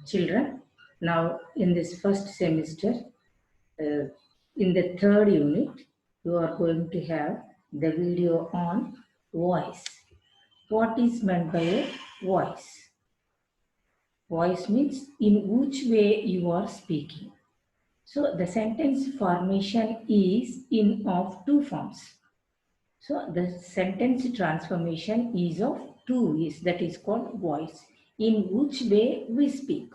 Children, now in this first semester, in the third unit, you are going to have the video on voice. What is meant by a voice? Voice means in which way you are speaking. So the sentence formation is in of two forms. So the sentence transformation is of two ways, that is called voice. In which way we speak.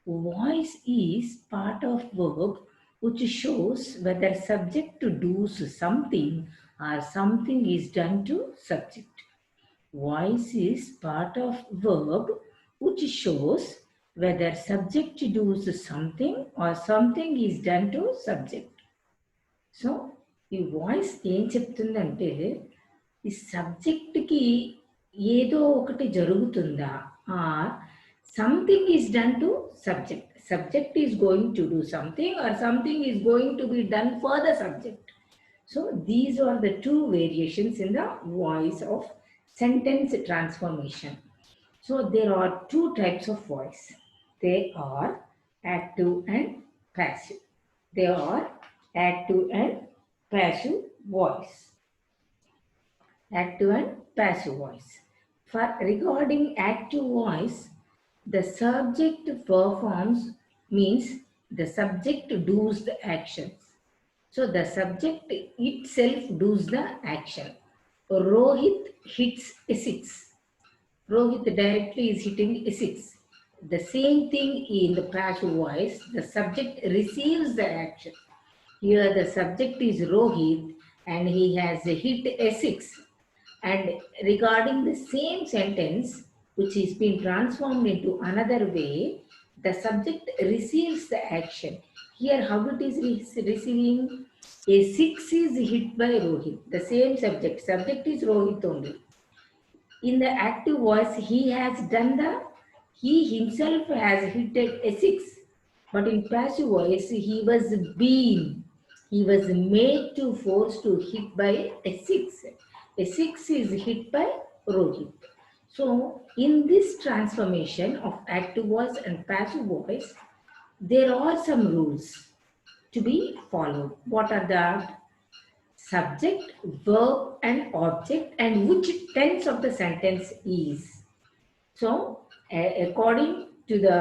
Voice is part of verb which shows whether subject to do something or something is done to subject. Voice is part of verb which shows whether subject to do something or something is done to subject. So, ఈ voice ఏం చెప్తుందంటే ఈ సబ్జెక్ట్కి ఏదో ఒకటి జరుగుతుందా are something is done to subject. Subject is going to do something or something is going to be done for the subject. So these are the two variations in the voice of sentence transformation. So there are two types of voice. They are active and passive. They are active and passive voice. Active and passive voice. For regarding active voice, the subject performs means the subject does the actions. So the subject itself does the action. Rohit hits a 6. Rohit directly is hitting a 6. The same thing in the passive voice, the subject receives the action. Here the subject is Rohit and he has hit a 6. And regarding the same sentence, which is being transformed into another way, the subject receives the action. Here, how it is receiving? A 6 is hit by Rohit. The same subject. Subject is Rohit only. In the active voice, he himself has hit a 6. But in passive voice, he was made to force to hit by a 6. A 6 is hit by Rohit. So, in this transformation of active voice and passive voice, there are some rules to be followed. What are that? Subject, verb and object and which tense of the sentence is. So, according to the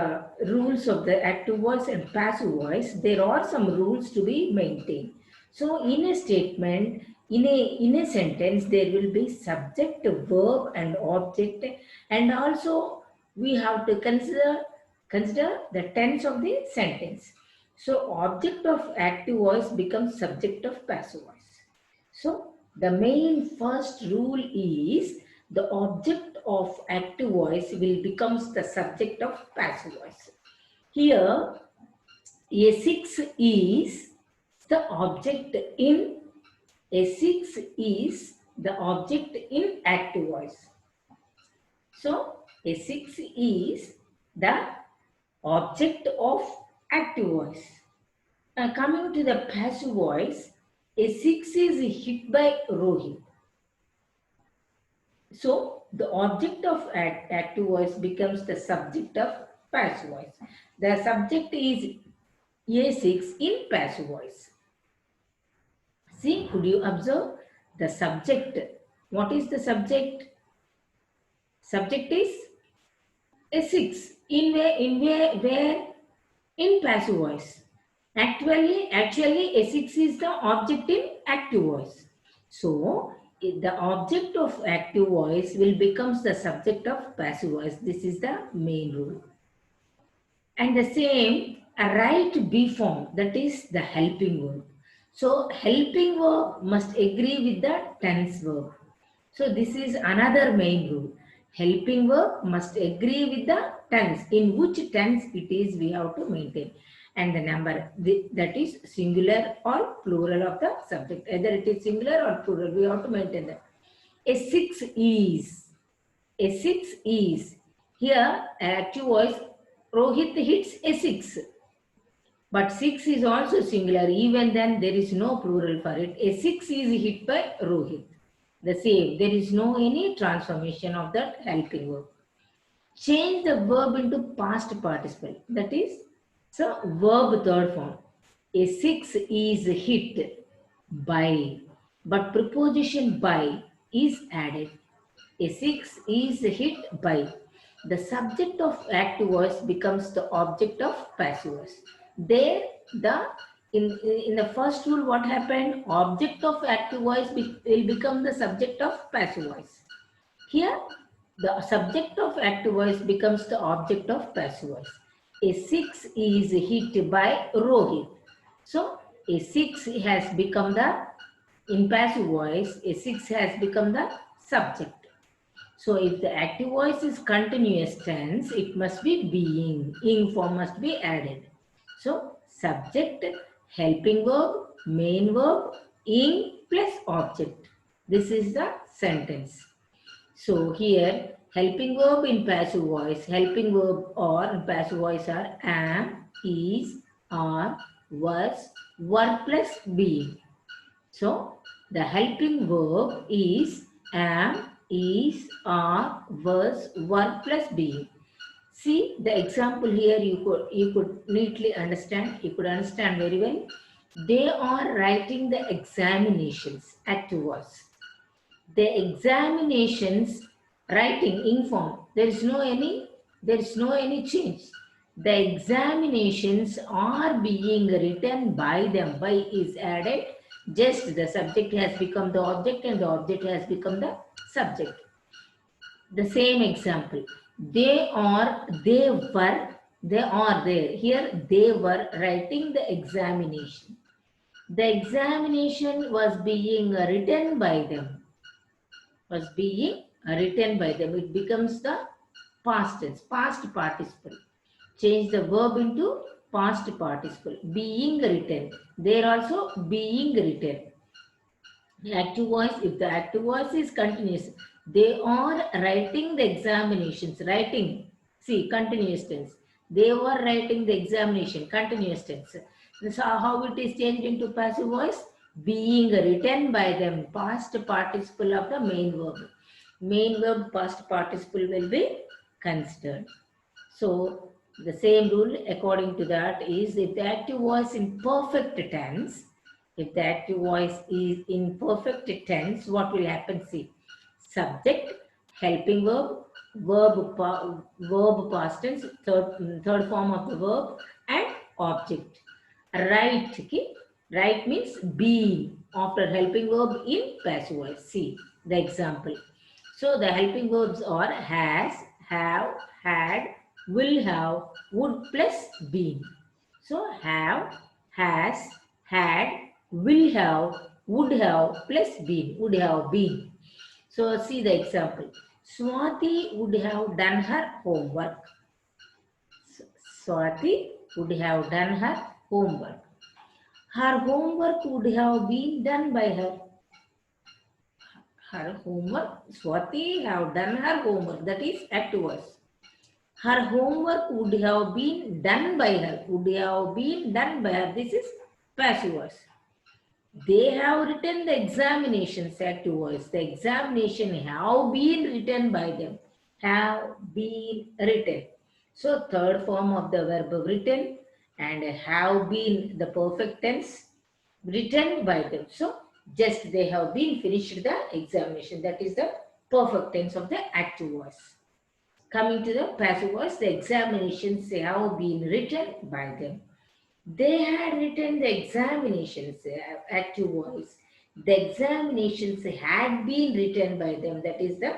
rules of the active voice and passive voice, there are some rules to be maintained. So, in a statement, in a sentence, there will be subject, verb and object, and also we have to consider the tense of the sentence. So object of active voice becomes subject of passive voice. So the main first rule is the object of active voice will becomes the subject of passive voice. Here a 6 is the object in A6 is the object in active voice. So, A6 is the object of active voice. Now, coming to the passive voice, A6 is hit by Rohit. So, the object of active voice becomes the subject of passive voice. The subject is A6 in passive voice. See, could you observe the subject? What is the subject? Subject is a 6. Where? In passive voice. Actually, a 6 is the object in active voice. So, the object of active voice will becomes the subject of passive voice. This is the main rule. And the same, a right be form, that is the helping verb. So, helping verb must agree with the tense verb. So, this is another main rule. Helping verb must agree with the tense. In which tense it is, we have to maintain. And the number, that is singular or plural of the subject. Either it is singular or plural, we have to maintain that. A 6 is. Here, active voice, Rohit hits a 6. But 6 is also singular. Even then, there is no plural for it. A 6 is hit by Rohit. The same. There is no any transformation of that helping verb. change the verb into past participle. That is, so verb third form. A 6 is hit by, but preposition by is added. A 6 is hit by. The subject of active voice becomes the object of passive voice. There, the in the first rule, what happened? Object of active voice will become the subject of passive voice. Here, the subject of active voice becomes the object of passive voice. A 6 is hit by Rohit. So, a 6 has become the, in passive voice, a 6 has become the subject. So, if the active voice is continuous tense, it must be being. Ing form must be added. So, subject, helping verb, main verb, ing plus object. This is the sentence. So here, helping verb in passive voice, helping verb or in passive voice are am, is, are, was, were plus being. So the helping verb is am, is, are, was, were plus being. See the example here, you could neatly understand, you could understand very well. They are writing the examinations, active voice. The examinations writing in form, there is no any change. The examinations are being written by them. By is added, just the subject has become the object and the object has become the subject. The same example, they are there. Here they were writing the examination. The examination was being written by them. Was being written by them. It becomes the past tense, past participle. Change the verb into past participle. Being written. They are also being written. The active voice, if the active voice is continuous, they are writing the examinations. Writing, see, continuous tense. They were writing the examination, continuous tense. This is how it is changed into passive voice. Being written by them, past participle of the main verb. Main verb past participle will be considered. So the same rule according to that is, if the active voice in perfect tense, if the active voice is in perfect tense, what will happen? See, subject, helping verb, verb past tense, third form of the verb, and object. Right, okay? Right means being after helping verb in passive voice. See the example. So the helping verbs are has, have, had, will have, would plus been. So have, has, had, will have, would have plus been, would have been. So see the example. Swati would have done her homework. Swati would have done her homework. Her homework would have been done by her. Her homework, Swati have done her homework, that is active voice. Her homework would have been done by her, would have been done by her, this is passive voice. They have written the examinations, active voice. The examination have been written by them, have been written. So third form of the verb written, and have been the perfect tense, written by them. So just they have been finished the examination. That is the perfect tense of the active voice. Coming to the passive voice, the examinations have been written by them. They had written the examinations, active voice. The examinations had been written by them. That is the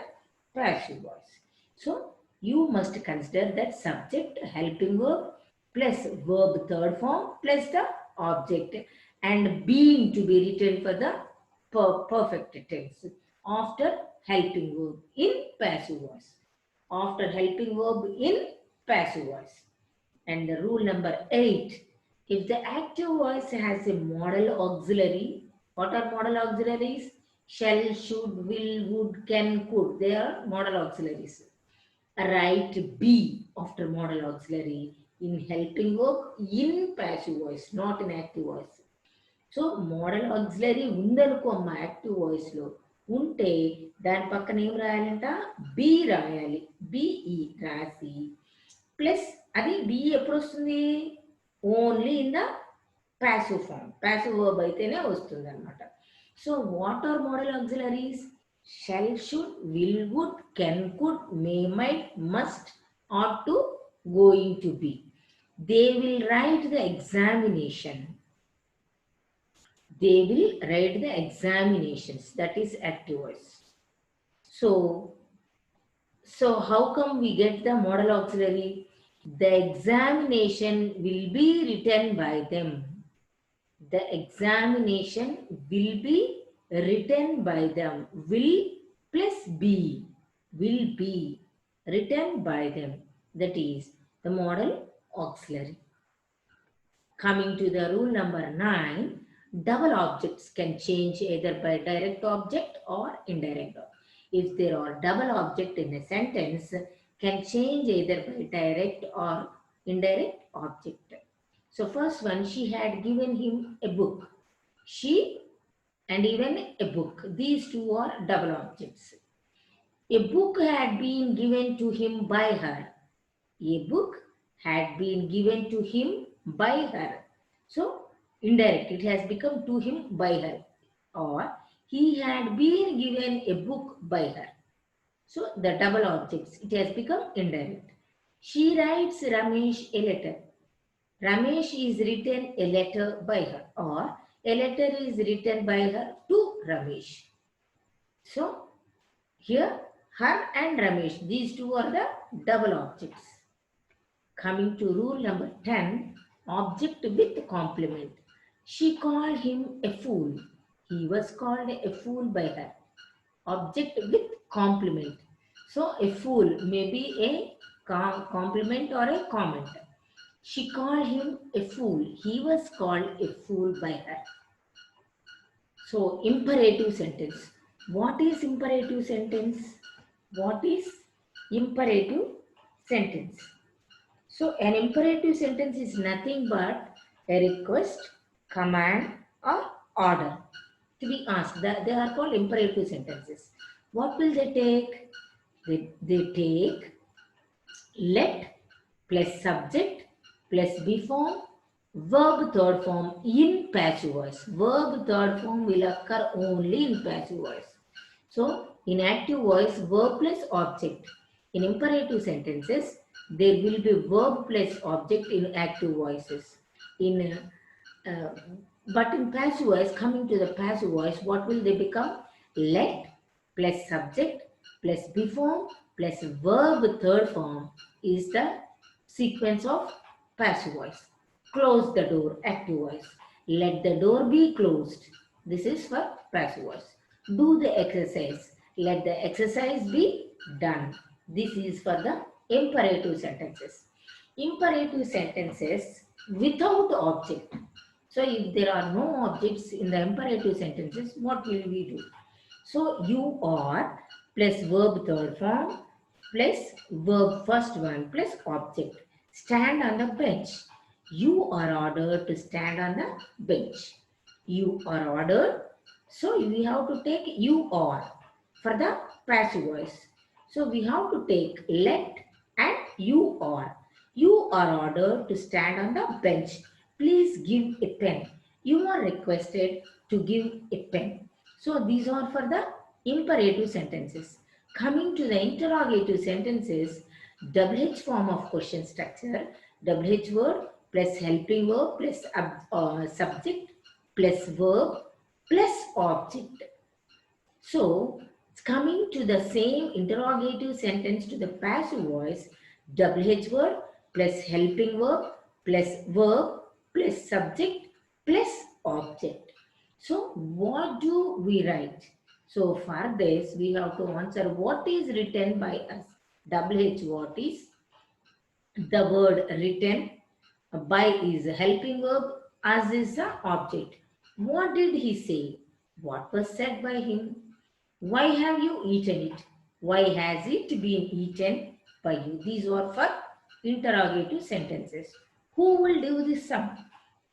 passive voice. So you must consider that subject, helping verb plus verb third form plus the object, and being to be written for the perfect tense after helping verb in passive voice. After helping verb in passive voice. And the rule number 8, if the active voice has a modal auxiliary, what are modal auxiliaries? Shall, should, will, would, can, could. They are modal auxiliaries. Write be after modal auxiliary in helping verb in passive voice, not in active voice. So model auxiliary ఉందనుకో అమ్మ active వాయిస్లో ఉంటే దాని పక్కన ఏం రాయాలంట? Be రాయాలి. BE రాసి ప్లస్ అది BE ఎప్పుడు వస్తుంది? Only in the passive form. Passive verb అయితేనే వస్తుంది అనమాట. So what are model auxiliaries? Shall, should, will, would, can, could, may, might, must, ought to, going to be. They will write the examination. They will write the examinations. That is active voice. So how come we get the modal auxiliary? The examination will be written by them. The examination will be written by them. Will plus be. Will be written by them. That is the modal auxiliary. Coming to the rule number 9, double objects can change either by direct object or indirect object. If there are double object in a sentence, can change either by direct or indirect object. So first one, she had given him a book. She and even a book. These two are double objects. A book had been given to him by her. A book had been given to him by her. So indirect, it has become to him by her. Or he had been given a book by her. So the double objects, it has become indirect. She writes Ramesh a letter. Ramesh is written a letter by her, or a letter is written by her to Ramesh. So here her and Ramesh, these two are the double objects. Coming to rule number 10, object with complement. She called him a fool. He was called a fool by her. Object with complement. So a fool may be a compliment or a comment. She called him a fool. He was called a fool by her. So imperative sentence. What is imperative sentence? What is imperative sentence? So an imperative sentence is nothing but a request, command or order to be asked. They are called imperative sentences. What will they take? They take let plus subject plus be form, verb third form in passive voice. Verb third form will occur only in passive voice. So in active voice, verb plus object. In imperative sentences, there will be verb plus object in active voices. But in passive voice, coming to the passive voice, what will they become? Let plus subject plus be form plus verb third form is the sequence of passive voice. Close the door, active voice. Let the door be closed. This is for passive voice. Do the exercise. Let the exercise be done. This is for the imperative sentences. Imperative sentences without object. So if there are no objects in the imperative sentences, what will we do? So you are plus verb third form plus verb first one plus object. Stand on the bench. You are ordered to stand on the bench. You are ordered. So we have to take you are for the passive voice. So we have to take let and you are. You are ordered to stand on the bench. Please give a pen. You are requested to give a pen. So these are for the imperative sentences. Coming to the interrogative sentences, WH form of question structure, WH word plus helping verb plus subject plus verb plus object. So coming to the same interrogative sentence to the passive voice, WH word plus helping verb plus verb plus subject plus object. So what do we write? So for this, we have to answer what is written by us. WH, what is the word written? By is a helping verb, as is the object. What did he say? What was said by him? Why have you eaten it? Why has it been eaten by you? These are for interrogative sentences. Who will do this sum?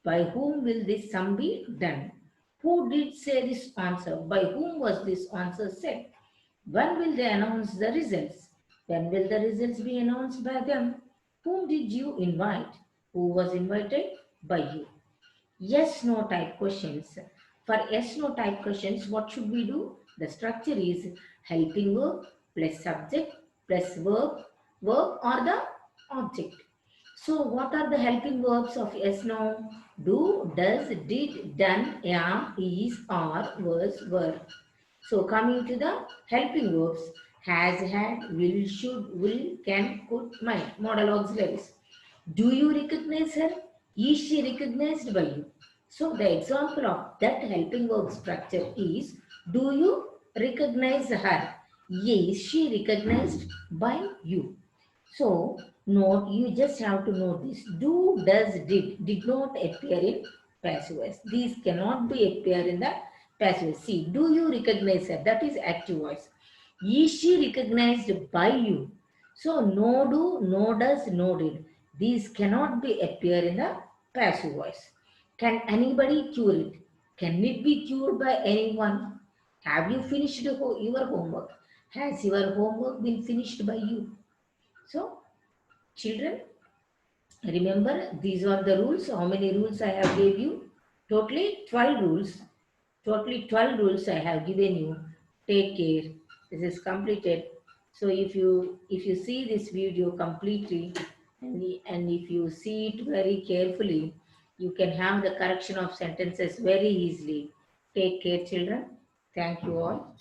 By whom will this sum be done? Who did say this answer? By whom was this answer said? When will they announce the results? When will the results be announced by them? Whom did you invite? Who was invited by you? Yes, no type questions. For yes, no type questions, what should we do? The structure is helping verb plus subject plus verb or the object. So, what are the helping verbs of yes, no? Do, does, did, done, am, is, are, was, were. So, coming to the helping verbs, has, had, will, should, will, can, could, might, modal auxiliaries. Do you recognize her? Is she recognized by you? So the example of that helping verb structure is, do you recognize her? Is she recognized by you? So note, you just have to note this. Do, does, did not appear in passive voice. These cannot be appear in the passive voice. See, do you recognize her? That is active voice. Is she recognized by you? So no do, no does, no did. These cannot be appear in the passive voice. Can anybody cure it? Can it be cured by anyone? Have you finished your homework? Has your homework been finished by you? So, children, remember these are the rules. How many rules I have gave you? Totally 12 rules. Totally 12 rules I have given you. Take care. This is completed. So if you see this video completely and if you see it very carefully, you can have the correction of sentences very easily. Take care, children. Thank you all.